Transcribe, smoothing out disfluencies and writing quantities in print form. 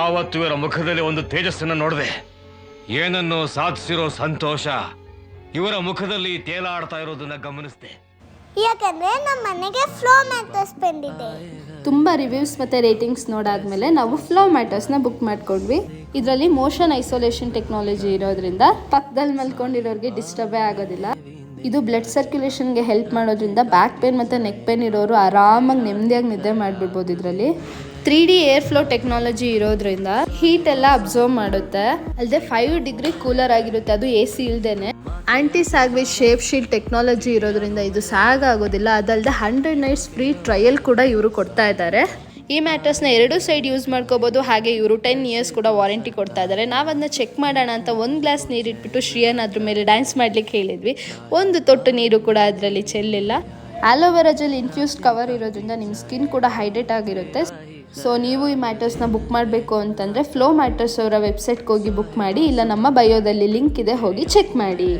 ಆವತ್ತು ಇವರ ಮುಖದಲ್ಲಿ ಒಂದು ತೇಜಸ್ಸನ್ನು ನೋಡಿದೆ. ಏನನ್ನು ಸಾಧಿಸಿರೋ ಸಂತೋಷ ಇವರ ಮುಖದಲ್ಲಿ ತೇಲಾಡ್ತಾ ಇರೋದನ್ನ ಗಮನಿಸಿದೆ. ಯಾಕಂದ್ರೆ ನಮ್ಮ ಮನೆಗೆ ಫ್ಲೋ ಮ್ಯಾಟ್ರೆಸ್ ಬಂದಿದೆ. ತುಂಬ ರಿವ್ಯೂಸ್ ಮತ್ತು ರೇಟಿಂಗ್ಸ್ ನೋಡಾದ್ಮೇಲೆ ನಾವು ಫ್ಲೋ ಮ್ಯಾಟ್ರೆಸ್ನ ಬುಕ್ ಮಾಡ್ಕೊಂಡ್ವಿ. ಇದರಲ್ಲಿ ಮೋಷನ್ ಐಸೋಲೇಷನ್ ಟೆಕ್ನಾಲಜಿ ಇರೋದ್ರಿಂದ ಪಕ್ಕದಲ್ಲಿ ಮಲ್ಕೊಂಡಿರೋರಿಗೆ ಡಿಸ್ಟರ್ಬೇ ಆಗೋದಿಲ್ಲ. ಇದು ಬ್ಲಡ್ ಸರ್ಕ್ಯುಲೇಷನ್ಗೆ ಹೆಲ್ಪ್ ಮಾಡೋದ್ರಿಂದ ಬ್ಯಾಕ್ ಪೇನ್ ಮತ್ತು ನೆಕ್ ಪೇನ್ ಇರೋರು ಆರಾಮಾಗಿ ನೆಮ್ಮದಿಯಾಗಿ ನಿದ್ದೆ ಮಾಡಿಬಿಡ್ಬೋದು. ಇದರಲ್ಲಿ 3D ಏರ್ ಫ್ಲೋ ಟೆಕ್ನಾಲಜಿ ಇರೋದ್ರಿಂದ ಹೀಟ್ ಎಲ್ಲ ಅಬ್ಸರ್ವ್ ಮಾಡುತ್ತೆ. ಅಲ್ಲದೆ 5 ಡಿಗ್ರಿ ಕೂಲರ್ ಆಗಿರುತ್ತೆ, ಅದು AC ಇಲ್ದೇನೆ. ಆಂಟಿ ಸ್ಯಾಗ್ವೇಜ್ ಶೇಪ್ ಶೀಲ್ಡ್ ಟೆಕ್ನಾಲಜಿ ಇರೋದ್ರಿಂದ ಇದು ಸ್ಯಾಗ್ ಆಗೋದಿಲ್ಲ. ಅದಲ್ಲದೆ 100 ನೈಟ್ಸ್ ಫ್ರೀ ಟ್ರಯಲ್ ಕೂಡ ಇವರು ಕೊಡ್ತಾ ಇದ್ದಾರೆ. ಈ ಮ್ಯಾಟ್ರಸ್ನ 2 ಸೈಡ್ ಯೂಸ್ ಮಾಡ್ಕೋಬೋದು. ಹಾಗೆ ಇವರು 10 ಇಯರ್ಸ್ ಕೂಡ ವಾರಂಟಿ ಕೊಡ್ತಾ ಇದ್ದಾರೆ. ನಾವು ಅದನ್ನ ಚೆಕ್ ಮಾಡೋಣ ಅಂತ 1 ಗ್ಲಾಸ್ ನೀರು ಇಟ್ಬಿಟ್ಟು ಶ್ರೀಯನ್ ಅದ್ರ ಮೇಲೆ ಡ್ಯಾನ್ಸ್ ಮಾಡ್ಲಿಕ್ಕೆ ಹೇಳಿದ್ವಿ. 1 ತೊಟ್ಟು ನೀರು ಕೂಡ ಅದರಲ್ಲಿ ಚೆಲ್ಲಿಲ್ಲ. ಆಲೋವೆರಾ ಜೆಲ್ ಇನ್ಫ್ಯೂಸ್ಡ್ ಕವರ್ ಇರೋದ್ರಿಂದ ನಿಮ್ಮ ಸ್ಕಿನ್ ಕೂಡ ಹೈಡ್ರೇಟ್ ಆಗಿರುತ್ತೆ. ಸೊ ನೀವು ಈ ಮ್ಯಾಟ್ರಸ್ನ ಬುಕ್ ಮಾಡಬೇಕು ಅಂತಂದರೆ ಫ್ಲೋ ಮ್ಯಾಟ್ರಸ್ ಅವರ ವೆಬ್ಸೈಟ್ಗೆ ಹೋಗಿ ಬುಕ್ ಮಾಡಿ, ಇಲ್ಲ ನಮ್ಮ ಬಯೋದಲ್ಲಿ ಲಿಂಕ್ ಇದೆ, ಹೋಗಿ ಚೆಕ್ ಮಾಡಿ.